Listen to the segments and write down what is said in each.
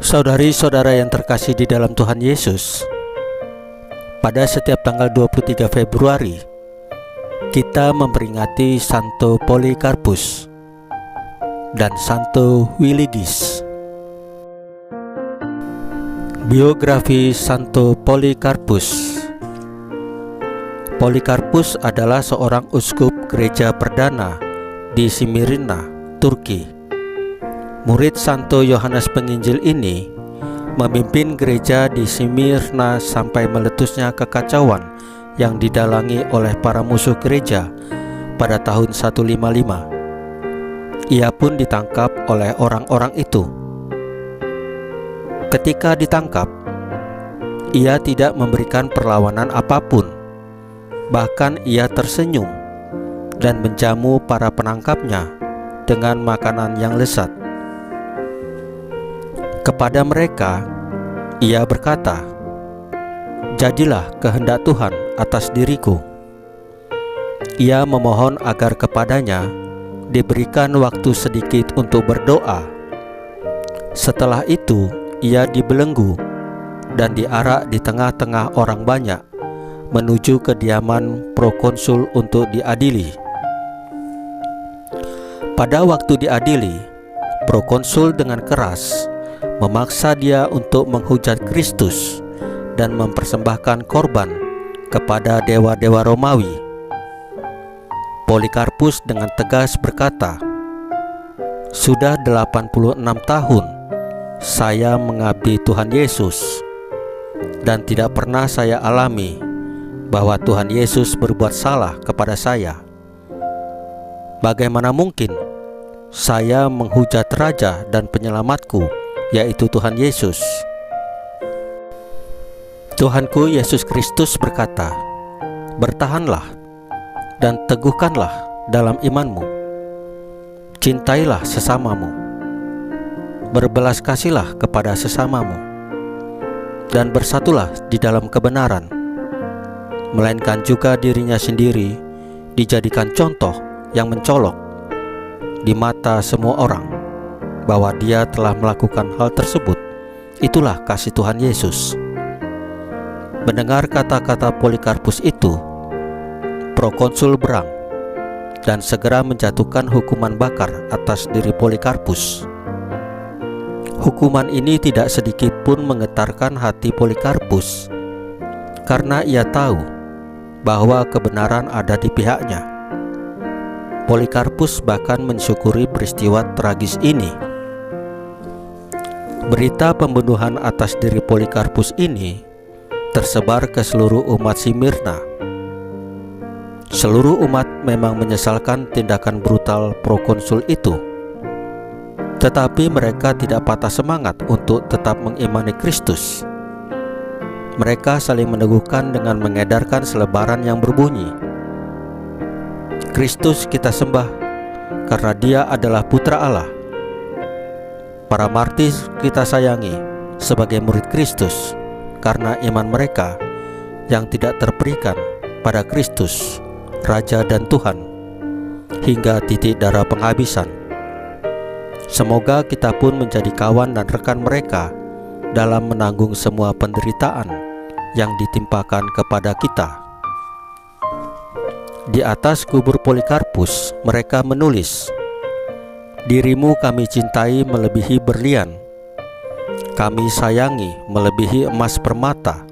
Saudari-saudara yang terkasih di dalam Tuhan Yesus, pada setiap tanggal 23 Februari kita memperingati Santo Polikarpus dan Santo Willigis. Biografi Santo Polikarpus. Polikarpus adalah seorang uskup gereja perdana di Smyrna, Turki. Murid Santo Yohanes Penginjil ini memimpin gereja di Smyrna sampai meletusnya kekacauan yang didalangi oleh para musuh gereja pada tahun 155. Ia pun ditangkap oleh orang-orang itu. Ketika ditangkap, ia tidak memberikan perlawanan apapun. Bahkan ia tersenyum dan menjamu para penangkapnya dengan makanan yang lezat. Kepada mereka, ia berkata, "Jadilah kehendak Tuhan atas diriku." Ia memohon agar kepadanya diberikan waktu sedikit untuk berdoa. Setelah itu, ia dibelenggu dan diarak di tengah-tengah orang banyak menuju kediaman prokonsul untuk diadili. Pada waktu diadili, prokonsul dengan keras memaksa dia untuk menghujat Kristus dan mempersembahkan korban kepada dewa-dewa Romawi. Polikarpus dengan tegas berkata, "Sudah 86 tahun saya mengabdi Tuhan Yesus, dan tidak pernah saya alami bahwa Tuhan Yesus berbuat salah kepada saya. Bagaimana mungkin saya menghujat Raja dan Penyelamatku, yaitu Tuhan Yesus?" Tuhanku Yesus Kristus berkata, "Bertahanlah dan teguhkanlah dalam imanmu. Cintailah sesamamu. Berbelas kasihlah kepada sesamamu. Dan bersatulah di dalam kebenaran. Melainkan juga dirinya sendiri dijadikan contoh yang mencolok di mata semua orang, bahwa dia telah melakukan hal tersebut. Itulah kasih Tuhan Yesus." Mendengar kata-kata Polikarpus itu, prokonsul berang dan segera menjatuhkan hukuman bakar atas diri Polikarpus. Hukuman ini tidak sedikit pun menggetarkan hati Polikarpus, karena ia tahu bahwa kebenaran ada di pihaknya. Polikarpus bahkan mensyukuri peristiwa tragis ini. Berita pembunuhan atas diri Polikarpus ini tersebar ke seluruh umat Smyrna. Seluruh umat memang menyesalkan tindakan brutal prokonsul itu, tetapi mereka tidak patah semangat untuk tetap mengimani Kristus. Mereka saling meneguhkan dengan mengedarkan selebaran yang berbunyi, "Kristus kita sembah karena Dia adalah Putra Allah. Para martir kita sayangi sebagai murid Kristus karena iman mereka yang tidak terperikan pada Kristus, Raja dan Tuhan, hingga titik darah penghabisan. Semoga kita pun menjadi kawan dan rekan mereka dalam menanggung semua penderitaan yang ditimpakan kepada kita." Di atas kubur Polikarpus mereka menulis, "Dirimu kami cintai melebihi berlian, kami sayangi melebihi emas permata,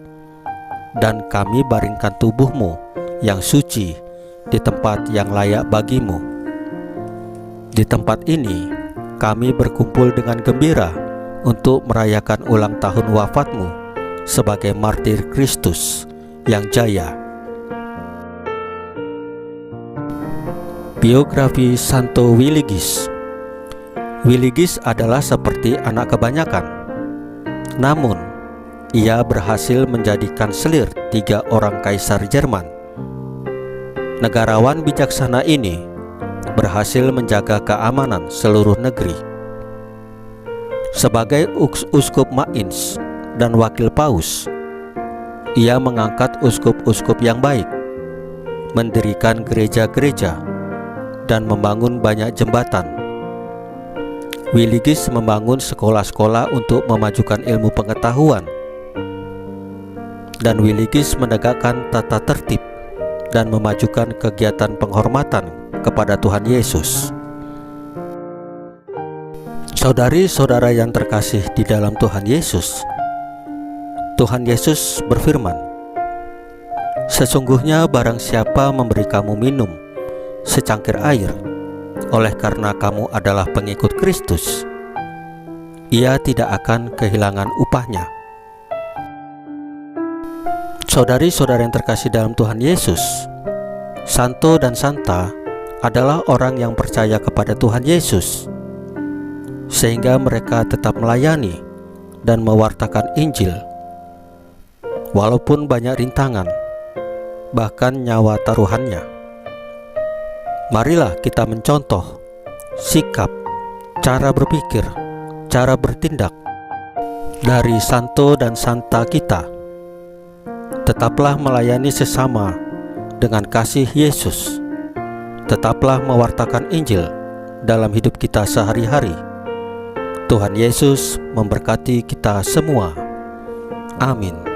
dan kami baringkan tubuhmu yang suci di tempat yang layak bagimu. Di tempat ini kami berkumpul dengan gembira untuk merayakan ulang tahun wafatmu sebagai martir Kristus yang jaya." Biografi Santo Willigis. Willigis adalah seperti anak kebanyakan, namun ia berhasil menjadi kanselir 3 orang kaisar Jerman. Negarawan bijaksana ini berhasil menjaga keamanan seluruh negeri. Sebagai uskup Mainz dan wakil paus, ia mengangkat uskup-uskup yang baik, mendirikan gereja-gereja, dan membangun banyak jembatan. Willigis membangun sekolah-sekolah untuk memajukan ilmu pengetahuan, dan Willigis menegakkan tata tertib dan memajukan kegiatan penghormatan kepada Tuhan Yesus. Saudari-saudara yang terkasih di dalam Tuhan Yesus berfirman, "Sesungguhnya barang siapa memberi kamu minum secangkir air oleh karena kamu adalah pengikut Kristus, ia tidak akan kehilangan upahnya." Saudari-saudara yang terkasih dalam Tuhan Yesus, santo dan santa adalah orang yang percaya kepada Tuhan Yesus, sehingga mereka tetap melayani dan mewartakan Injil walaupun banyak rintangan, bahkan nyawa taruhannya. Marilah kita mencontoh sikap, cara berpikir, cara bertindak dari santo dan santa kita. Tetaplah melayani sesama dengan kasih Yesus. Tetaplah mewartakan Injil dalam hidup kita sehari-hari. Tuhan Yesus memberkati kita semua. Amin.